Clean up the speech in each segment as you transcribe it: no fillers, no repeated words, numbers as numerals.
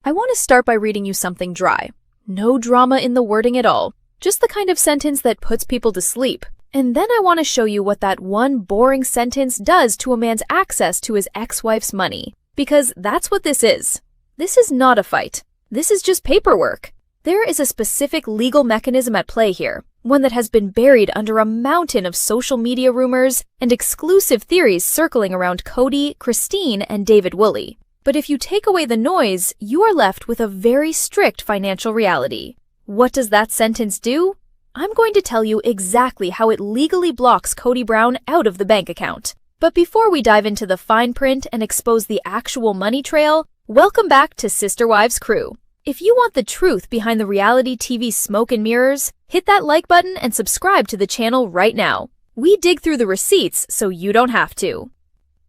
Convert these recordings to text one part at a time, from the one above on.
I want to start by reading you something dry. No drama in the wording at all. Just the kind of sentence that puts people to sleep. And then I want to show you what that one boring sentence does to a man's access to his ex-wife's money. Because that's what this is. This is not a fight. This is just paperwork. There is a specific legal mechanism at play here, one that has been buried under a mountain of social media rumors and exclusive theories circling around Cody, Christine, and David Woolley. But if you take away the noise, you are left with a very strict financial reality. What does that sentence do? I'm going to tell you exactly how it legally blocks Kody Brown out of the bank account. But before we dive into the fine print and expose the actual money trail, welcome back to Sister Wives Crew. If you want the truth behind the reality TV smoke and mirrors, hit that like button and subscribe to the channel right now. We dig through the receipts so you don't have to.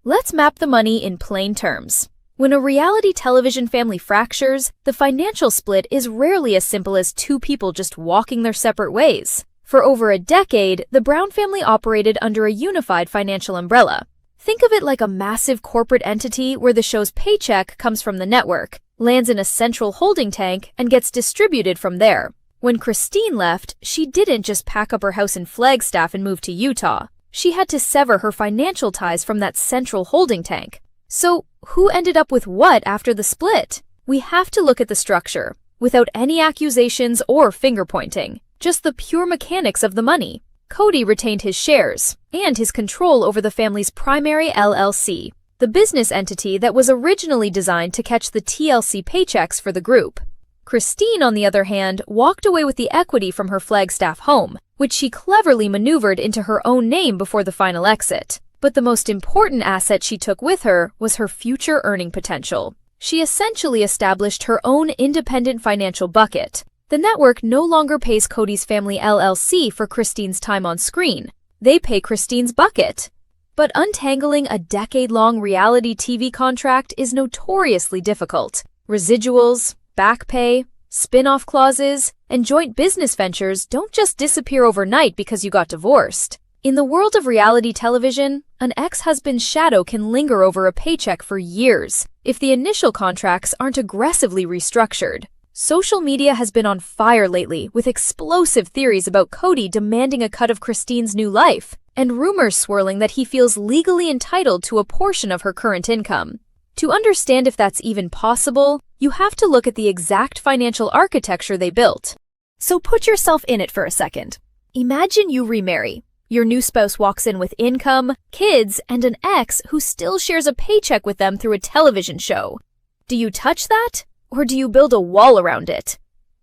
Let's map the money in plain terms. When a reality television family fractures, the financial split is rarely as simple as two people just walking their separate ways. For over a decade, the Brown family operated under a unified financial umbrella. Think of it like a massive corporate entity where the show's paycheck comes from the network, lands in a central holding tank, and gets distributed from there. When Christine left, she didn't just pack up her house in Flagstaff and move to Utah. She had to sever her financial ties from that central holding tank. So, who ended up with what after the split? We have to look at the structure, without any accusations or finger-pointing, just the pure mechanics of the money. Cody retained his shares and his control over the family's primary LLC, the business entity that was originally designed to catch the TLC paychecks for the group. Christine, on the other hand, walked away with the equity from her Flagstaff home, which she cleverly maneuvered into her own name before the final exit. But the most important asset she took with her was her future earning potential. She essentially established her own independent financial bucket. The network no longer pays Cody's family LLC for Christine's time on screen. They pay Christine's bucket. But untangling a decade-long reality TV contract is notoriously difficult. Residuals, back pay, spin-off clauses, and joint business ventures don't just disappear overnight because you got divorced. In the world of reality television, an ex-husband's shadow can linger over a paycheck for years if the initial contracts aren't aggressively restructured. Social media has been on fire lately with explosive theories about Cody demanding a cut of Christine's new life, and rumors swirling that he feels legally entitled to a portion of her current income. To understand if that's even possible, you have to look at the exact financial architecture they built. So put yourself in it for a second. Imagine you remarry. Your new spouse walks in with income, kids, and an ex who still shares a paycheck with them through a television show. Do you touch that, or do you build a wall around it?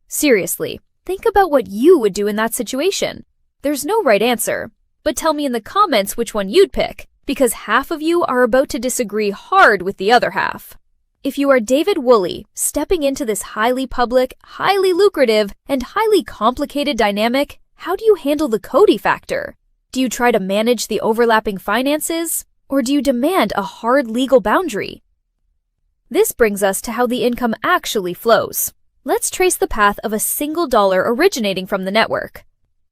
Seriously, think about what you would do in that situation. There's no right answer, but tell me in the comments which one you'd pick, because half of you are about to disagree hard with the other half. If you are David Woolley, stepping into this highly public, highly lucrative, and highly complicated dynamic, how do you handle the Cody factor? Do you try to manage the overlapping finances, or do you demand a hard legal boundary? This brings us to how the income actually flows. Let's trace the path of a single dollar originating from the network.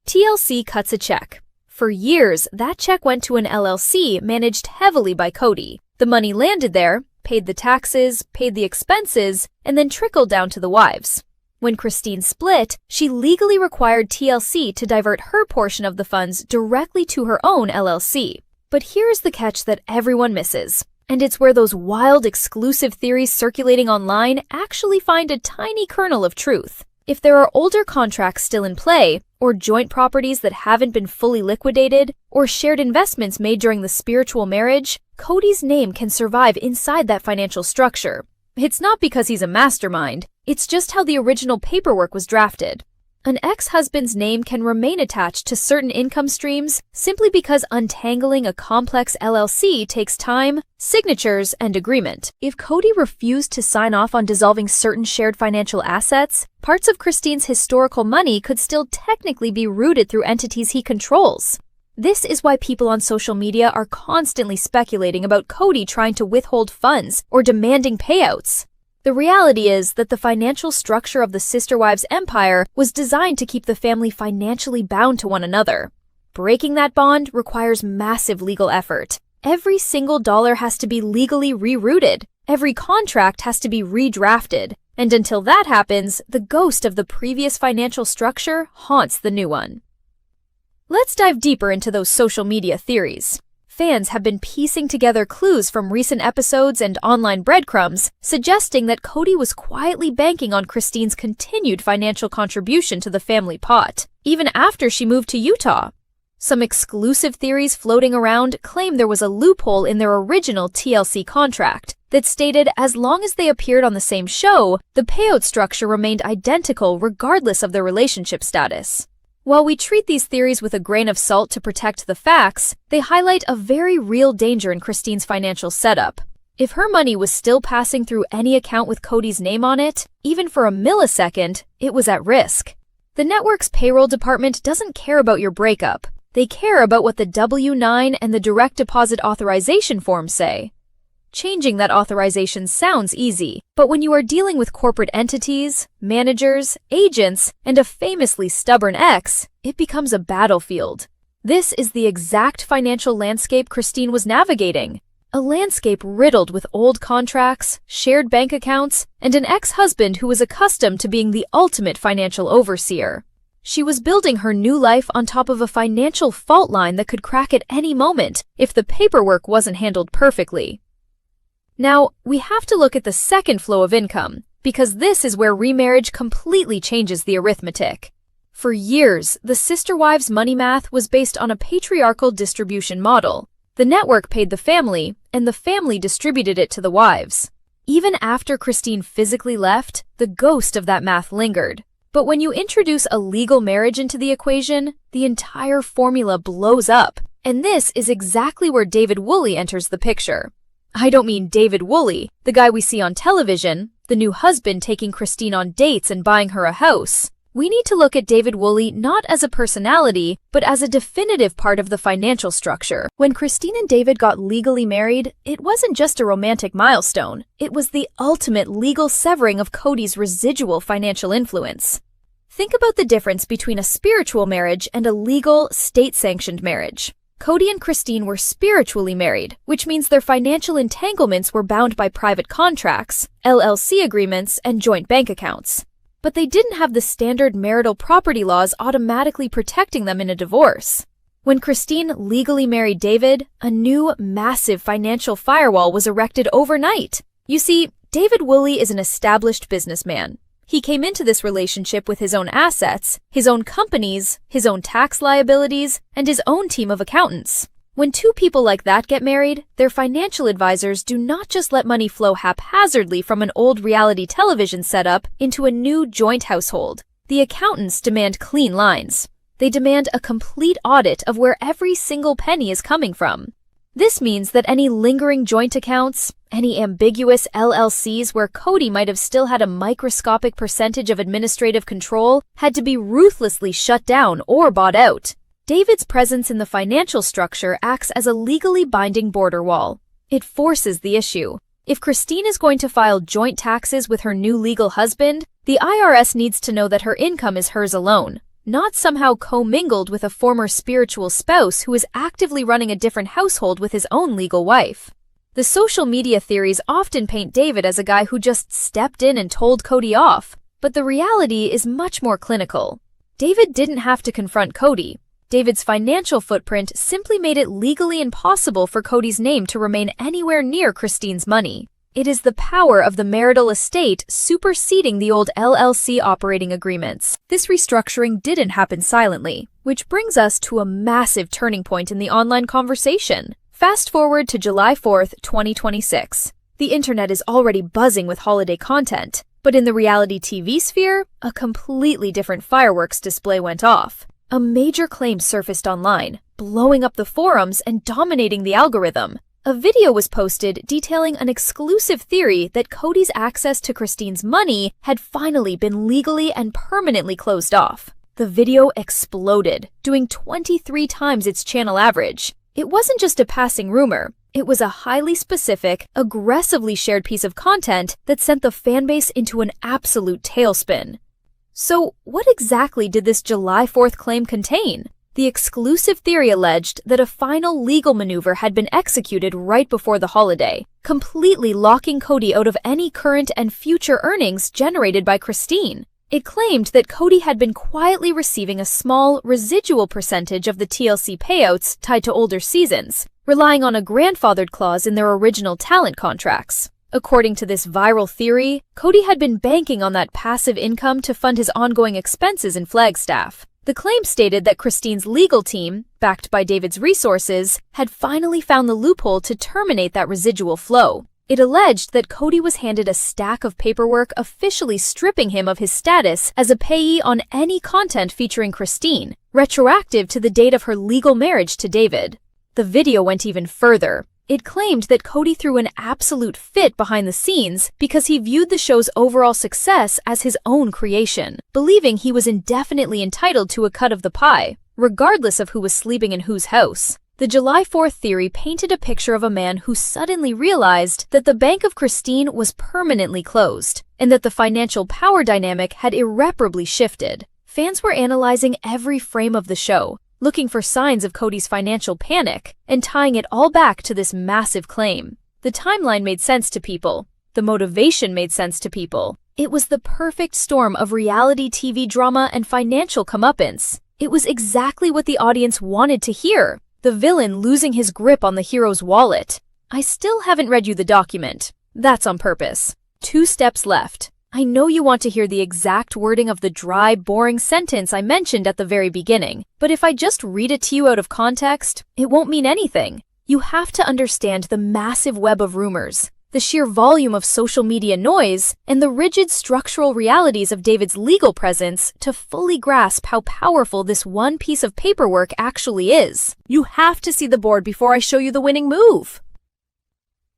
TLC cuts a check. For years, that check went to an LLC managed heavily by Cody. The money landed there, paid the taxes, paid the expenses, and then trickled down to the wives. When Christine split, she legally required TLC to divert her portion of the funds directly to her own LLC. But here's the catch that everyone misses, and it's where those wild exclusive theories circulating online actually find a tiny kernel of truth. If there are older contracts still in play, or joint properties that haven't been fully liquidated, or shared investments made during the spiritual marriage, Cody's name can survive inside that financial structure. It's not because he's a mastermind, it's just how the original paperwork was drafted. An ex-husband's name can remain attached to certain income streams simply because untangling a complex LLC takes time, signatures, and agreement. If Cody refused to sign off on dissolving certain shared financial assets, parts of Christine's historical money could still technically be routed through entities he controls. This is why people on social media are constantly speculating about Cody trying to withhold funds or demanding payouts. The reality is that the financial structure of the Sister Wives empire was designed to keep the family financially bound to one another. Breaking that bond requires massive legal effort. Every single dollar has to be legally rerouted. Every contract has to be redrafted. And until that happens, the ghost of the previous financial structure haunts the new one. Let's dive deeper into those social media theories. Fans have been piecing together clues from recent episodes and online breadcrumbs, suggesting that Cody was quietly banking on Christine's continued financial contribution to the family pot, even after she moved to Utah. Some exclusive theories floating around claim there was a loophole in their original TLC contract that stated as long as they appeared on the same show, the payout structure remained identical regardless of their relationship status. While we treat these theories with a grain of salt to protect the facts, they highlight a very real danger in Christine's financial setup. If her money was still passing through any account with Cody's name on it, even for a millisecond, it was at risk. The network's payroll department doesn't care about your breakup. They care about what the W-9 and the direct deposit authorization forms say. Changing that authorization sounds easy, but when you are dealing with corporate entities, managers, agents, and a famously stubborn ex, it becomes a battlefield. This is the exact financial landscape Christine was navigating. A landscape riddled with old contracts, shared bank accounts, and an ex-husband who was accustomed to being the ultimate financial overseer. She was building her new life on top of a financial fault line that could crack at any moment if the paperwork wasn't handled perfectly. Now, we have to look at the second flow of income, because this is where remarriage completely changes the arithmetic. For years, the sister wives' money math was based on a patriarchal distribution model. The network paid the family, and the family distributed it to the wives. Even after Christine physically left, the ghost of that math lingered. But when you introduce a legal marriage into the equation, the entire formula blows up. And this is exactly where David Woolley enters the picture. I don't mean David Woolley, the guy we see on television, the new husband taking Christine on dates and buying her a house. We need to look at David Woolley not as a personality, but as a definitive part of the financial structure. When Christine and David got legally married, it wasn't just a romantic milestone. It was the ultimate legal severing of Cody's residual financial influence. Think about the difference between a spiritual marriage and a legal, state-sanctioned marriage. Cody and Christine were spiritually married, which means their financial entanglements were bound by private contracts, LLC agreements, and joint bank accounts. But they didn't have the standard marital property laws automatically protecting them in a divorce. When Christine legally married David, a new, massive financial firewall was erected overnight. You see, David Woolley is an established businessman. He came into this relationship with his own assets, his own companies, his own tax liabilities, and his own team of accountants. When two people like that get married, their financial advisors do not just let money flow haphazardly from an old reality television setup into a new joint household. The accountants demand clean lines. They demand a complete audit of where every single penny is coming from. This means that any lingering joint accounts, any ambiguous LLCs where Cody might have still had a microscopic percentage of administrative control, had to be ruthlessly shut down or bought out. David's presence in the financial structure acts as a legally binding border wall. It forces the issue. If Christine is going to file joint taxes with her new legal husband, the IRS needs to know that her income is hers alone, not somehow commingled with a former spiritual spouse who is actively running a different household with his own legal wife. The social media theories often paint David as a guy who just stepped in and told Cody off, but the reality is much more clinical. David didn't have to confront Cody. David's financial footprint simply made it legally impossible for Cody's name to remain anywhere near Christine's money. It is the power of the marital estate superseding the old LLC operating agreements. This restructuring didn't happen silently, which brings us to a massive turning point in the online conversation. Fast forward to July 4th, 2026. The internet is already buzzing with holiday content, but in the reality TV sphere, a completely different fireworks display went off. A major claim surfaced online, blowing up the forums and dominating the algorithm. A video was posted detailing an exclusive theory that Cody's access to Christine's money had finally been legally and permanently closed off. The video exploded, doing 23 times its channel average. It wasn't just a passing rumor. It was a highly specific, aggressively shared piece of content that sent the fanbase into an absolute tailspin. So, what exactly did this July 4th claim contain? The exclusive theory alleged that a final legal maneuver had been executed right before the holiday, completely locking Kody out of any current and future earnings generated by Christine. It claimed that Kody had been quietly receiving a small, residual percentage of the TLC payouts tied to older seasons, relying on a grandfathered clause in their original talent contracts. According to this viral theory, Kody had been banking on that passive income to fund his ongoing expenses in Flagstaff. The claim stated that Christine's legal team, backed by David's resources, had finally found the loophole to terminate that residual flow. It alleged that Kody was handed a stack of paperwork officially stripping him of his status as a payee on any content featuring Christine, retroactive to the date of her legal marriage to David. The video went even further. It claimed that Kody threw an absolute fit behind the scenes because he viewed the show's overall success as his own creation, believing he was indefinitely entitled to a cut of the pie, regardless of who was sleeping in whose house. The July 4th theory painted a picture of a man who suddenly realized that the bank of Christine was permanently closed, and that the financial power dynamic had irreparably shifted. Fans were analyzing every frame of the show, looking for signs of Kody's financial panic, and tying it all back to this massive claim. The timeline made sense to people. The motivation made sense to people. It was the perfect storm of reality TV drama and financial comeuppance. It was exactly what the audience wanted to hear. The villain losing his grip on the hero's wallet. I still haven't read you the document. That's on purpose. 2 steps left. I know you want to hear the exact wording of the dry, boring sentence I mentioned at the very beginning, but if I just read it to you out of context, it won't mean anything. You have to understand the massive web of rumors, the sheer volume of social media noise, and the rigid structural realities of David's legal presence to fully grasp how powerful this one piece of paperwork actually is. You have to see the board before I show you the winning move.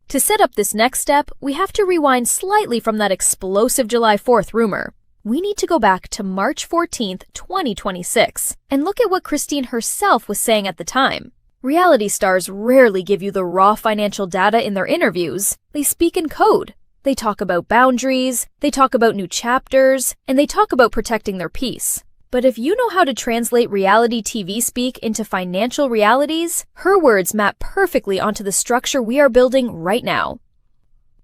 To set up this next step, we have to rewind slightly from that explosive July 4th rumor. We need to go back to March 14th, 2026, and look at what Christine herself was saying at the time. Reality stars rarely give you the raw financial data in their interviews. They speak in code. They talk about boundaries, they talk about new chapters, and they talk about protecting their peace. But if you know how to translate reality TV speak into financial realities, her words map perfectly onto the structure we are building right now.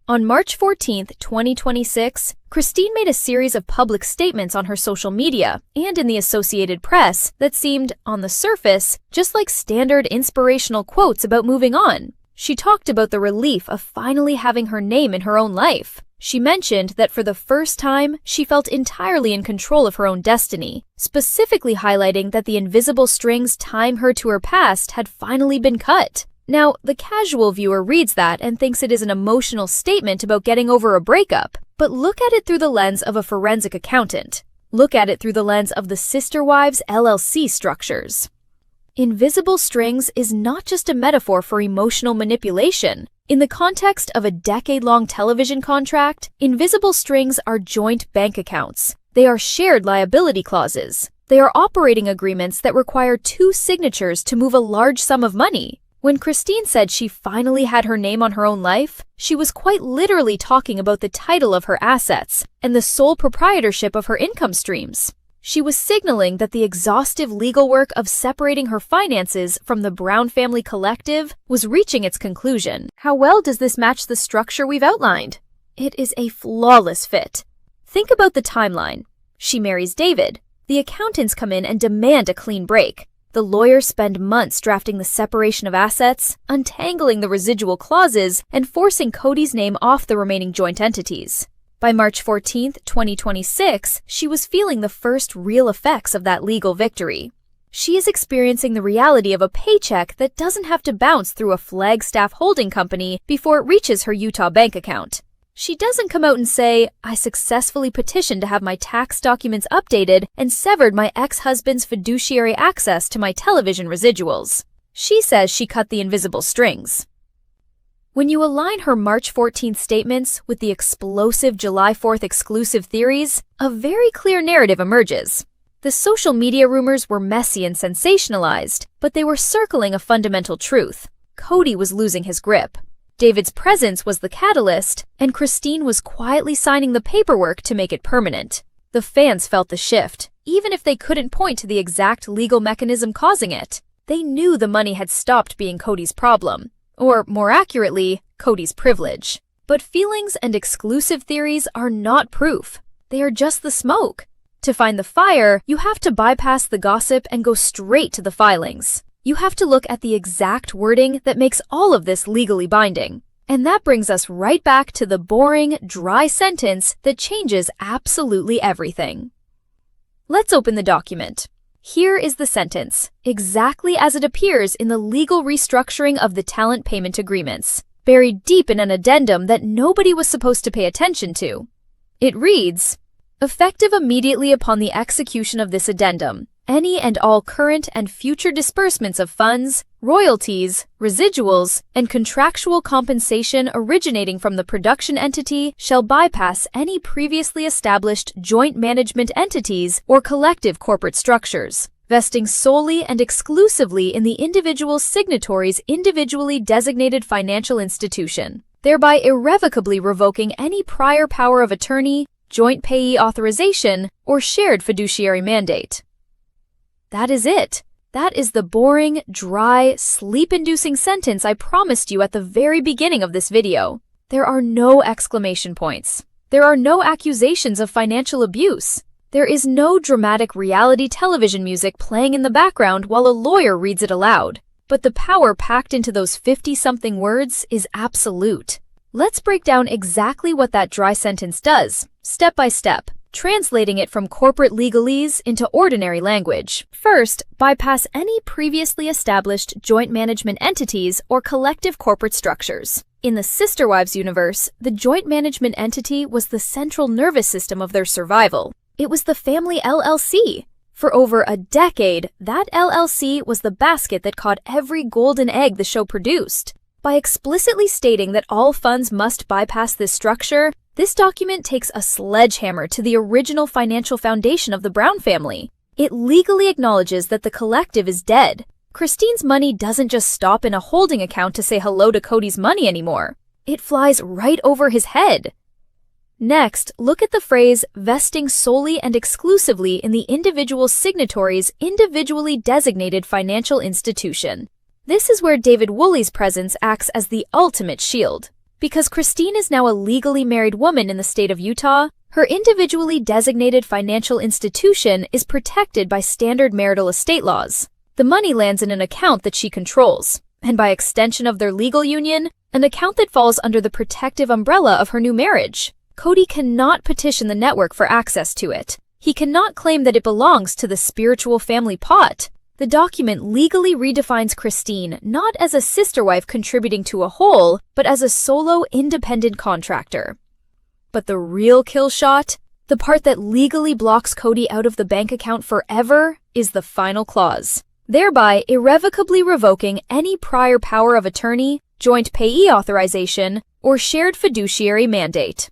On March 14th, 2026, Christine made a series of public statements on her social media and in the Associated Press that seemed, on the surface, just like standard inspirational quotes about moving on. She talked about the relief of finally having her name in her own life. She mentioned that for the first time, she felt entirely in control of her own destiny, specifically highlighting that the invisible strings tying her to her past had finally been cut. Now, the casual viewer reads that and thinks it is an emotional statement about getting over a breakup, but look at it through the lens of a forensic accountant. Look at it through the lens of the Sister Wives LLC structures. Invisible strings is not just a metaphor for emotional manipulation. In the context of a decade-long television contract, invisible strings are joint bank accounts. They are shared liability clauses. They are operating agreements that require 2 signatures to move a large sum of money. When Christine said she finally had her name on her own life, she was quite literally talking about the title of her assets and the sole proprietorship of her income streams. She was signaling that the exhaustive legal work of separating her finances from the Brown family collective was reaching its conclusion. How well does this match the structure we've outlined? It is a flawless fit. Think about the timeline. She marries David. The accountants come in and demand a clean break. The lawyers spend months drafting the separation of assets, untangling the residual clauses, and forcing Kody's name off the remaining joint entities. By March 14th, 2026, she was feeling the first real effects of that legal victory. She is experiencing the reality of a paycheck that doesn't have to bounce through a Flagstaff holding company before it reaches her Utah bank account. She doesn't come out and say, "I successfully petitioned to have my tax documents updated and severed my ex-husband's fiduciary access to my television residuals." She says she cut the invisible strings. When you align her March 14th statements with the explosive July 4th exclusive theories, a very clear narrative emerges. The social media rumors were messy and sensationalized, but they were circling a fundamental truth. Kody was losing his grip. David's presence was the catalyst, and Christine was quietly signing the paperwork to make it permanent. The fans felt the shift, even if they couldn't point to the exact legal mechanism causing it. They knew the money had stopped being Kody's problem, or more accurately, Kody's privilege. But feelings and exclusive theories are not proof. They are just the smoke. To find the fire, you have to bypass the gossip and go straight to the filings. You have to look at the exact wording that makes all of this legally binding. And that brings us right back to the boring, dry sentence that changes absolutely everything. Let's open the document. Here is the sentence, exactly as it appears in the legal restructuring of the talent payment agreements, buried deep in an addendum that nobody was supposed to pay attention to. It reads, "Effective immediately upon the execution of this addendum, any and all current and future disbursements of funds, royalties, residuals, and contractual compensation originating from the production entity shall bypass any previously established joint management entities or collective corporate structures, vesting solely and exclusively in the individual signatory's individually designated financial institution, thereby irrevocably revoking any prior power of attorney, joint payee authorization, or shared fiduciary mandate." That is it. That is the boring, dry, sleep-inducing sentence I promised you at the very beginning of this video. There are no exclamation points. There are no accusations of financial abuse. There is no dramatic reality television music playing in the background while a lawyer reads it aloud. But the power packed into those 50-something words is absolute. Let's break down exactly what that dry sentence does, step by step, translating it from corporate legalese into ordinary language. First, bypass any previously established joint management entities or collective corporate structures. In the Sister Wives universe, the joint management entity was the central nervous system of their survival. It was the family LLC. For over a decade, that LLC was the basket that caught every golden egg the show produced. By explicitly stating that all funds must bypass this structure, this document takes a sledgehammer to the original financial foundation of the Brown family. It legally acknowledges that the collective is dead. Christine's money doesn't just stop in a holding account to say hello to Kody's money anymore. It flies right over his head. Next, look at the phrase vesting solely and exclusively in the individual signatory's individually designated financial institution. This is where David Woolley's presence acts as the ultimate shield. Because Christine is now a legally married woman in the state of Utah, her individually designated financial institution is protected by standard marital estate laws. The money lands in an account that she controls, and by extension of their legal union, an account that falls under the protective umbrella of her new marriage. Kody cannot petition the network for access to it. He cannot claim that it belongs to the spiritual family pot. The document legally redefines Christine not as a sister wife contributing to a whole, but as a solo independent contractor. But the real kill shot, the part that legally blocks Kody out of the bank account forever, is the final clause, thereby irrevocably revoking any prior power of attorney, joint payee authorization, or shared fiduciary mandate.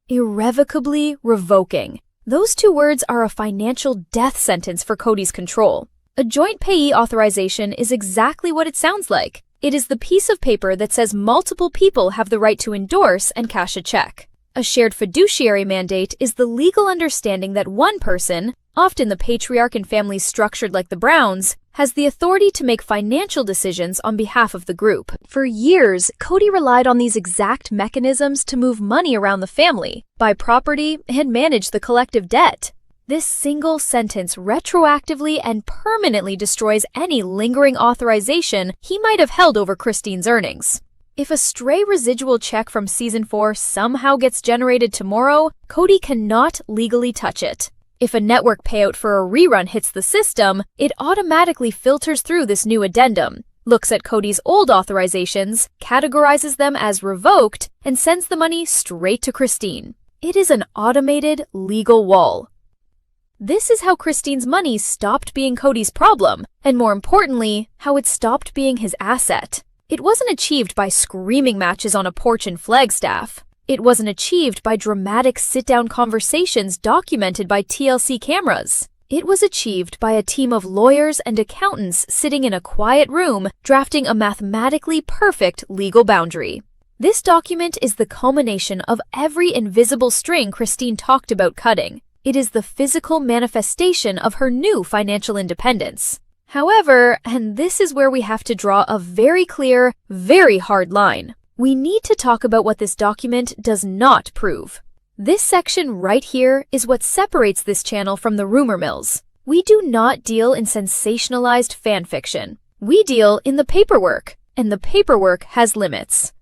Irrevocably revoking. Those two words are a financial death sentence for Kody's control. A joint payee authorization is exactly what it sounds like. It is the piece of paper that says multiple people have the right to endorse and cash a check. A shared fiduciary mandate is the legal understanding that one person, often the patriarch in families structured like the Browns, has the authority to make financial decisions on behalf of the group. For years, Kody relied on these exact mechanisms to move money around the family, buy property, and manage the collective debt. This single sentence retroactively and permanently destroys any lingering authorization he might have held over Christine's earnings. If a stray residual check from Season 4 somehow gets generated tomorrow, Kody cannot legally touch it. If a network payout for a rerun hits the system, it automatically filters through this new addendum, looks at Kody's old authorizations, categorizes them as revoked, and sends the money straight to Christine. It is an automated legal wall. This is how Christine's money stopped being Kody's problem, and more importantly, how it stopped being his asset. It wasn't achieved by screaming matches on a porch in Flagstaff. It wasn't achieved by dramatic sit-down conversations documented by TLC cameras. It was achieved by a team of lawyers and accountants sitting in a quiet room drafting a mathematically perfect legal boundary. This document is the culmination of every invisible string Christine talked about cutting. It is the physical manifestation of her new financial independence. However, and this is where we have to draw a very clear, very hard line, we need to talk about what this document does not prove. This section right here is what separates this channel from the rumor mills. We do not deal in sensationalized fanfiction. We deal in the paperwork, and the paperwork has limits.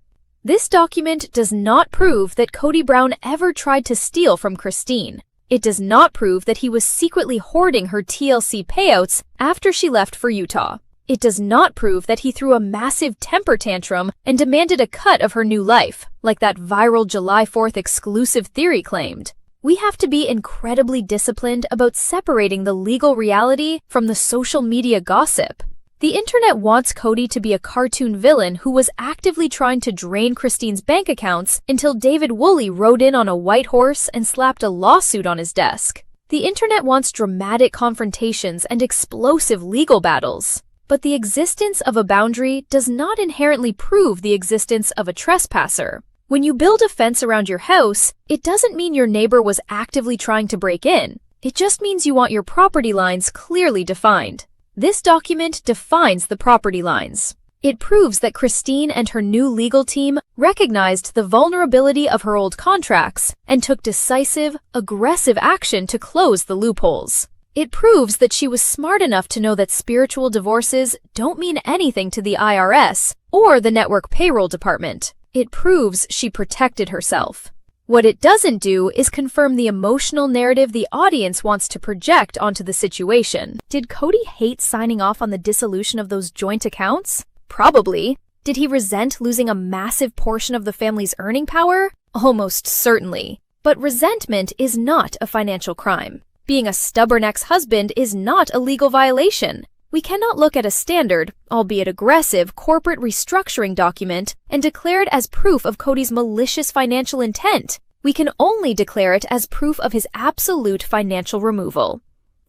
This document does not prove that Kody Brown ever tried to steal from Christine. It does not prove that he was secretly hoarding her TLC payouts after she left for Utah. It does not prove that he threw a massive temper tantrum and demanded a cut of her new life, like that viral July 4th exclusive theory claimed. We have to be incredibly disciplined about separating the legal reality from the social media gossip. The internet wants Cody to be a cartoon villain who was actively trying to drain Christine's bank accounts until David Woolley rode in on a white horse and slapped a lawsuit on his desk. The internet wants dramatic confrontations and explosive legal battles. But the existence of a boundary does not inherently prove the existence of a trespasser. When you build a fence around your house, it doesn't mean your neighbor was actively trying to break in. It just means you want your property lines clearly defined. This document defines the property lines. It proves that Christine and her new legal team recognized the vulnerability of her old contracts and took decisive, aggressive action to close the loopholes. It proves that she was smart enough to know that spiritual divorces don't mean anything to the IRS or the network payroll department. It proves she protected herself. What it doesn't do is confirm the emotional narrative the audience wants to project onto the situation. Did Cody hate signing off on the dissolution of those joint accounts? Probably. Did he resent losing a massive portion of the family's earning power? Almost certainly. But resentment is not a financial crime. Being a stubborn ex-husband is not a legal violation. We cannot look at a standard, albeit aggressive, corporate restructuring document and declare it as proof of Cody's malicious financial intent. We can only declare it as proof of his absolute financial removal.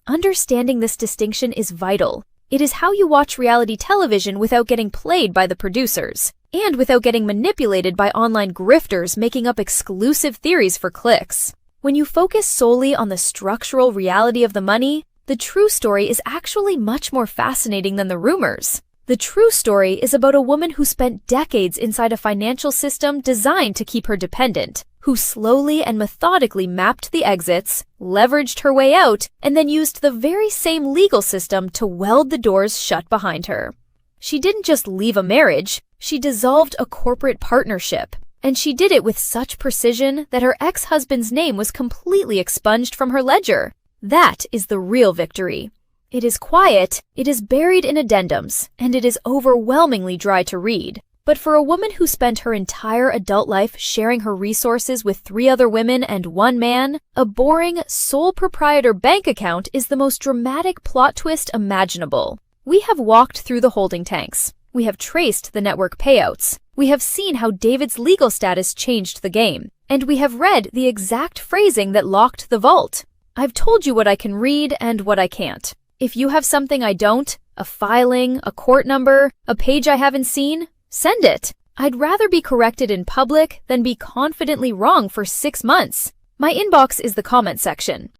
Understanding this distinction is vital. It is how you watch reality television without getting played by the producers, and without getting manipulated by online grifters making up exclusive theories for clicks. When you focus solely on the structural reality of the money, the true story is actually much more fascinating than the rumors. The true story is about a woman who spent decades inside a financial system designed to keep her dependent, who slowly and methodically mapped the exits, leveraged her way out, and then used the very same legal system to weld the doors shut behind her. She didn't just leave a marriage, she dissolved a corporate partnership. And she did it with such precision that her ex-husband's name was completely expunged from her ledger. That is the real victory. It is quiet, it is buried in addendums, and it is overwhelmingly dry to read. But for a woman who spent her entire adult life sharing her resources with 3 other women and 1 man, a boring, sole proprietor bank account is the most dramatic plot twist imaginable. We have walked through the holding tanks. We have traced the network payouts. We have seen how David's legal status changed the game. And we have read the exact phrasing that locked the vault. I've told you what I can read and what I can't. If you have something I don't, a filing, a court number, a page I haven't seen, send it. I'd rather be corrected in public than be confidently wrong for 6 months. My inbox is the comment section.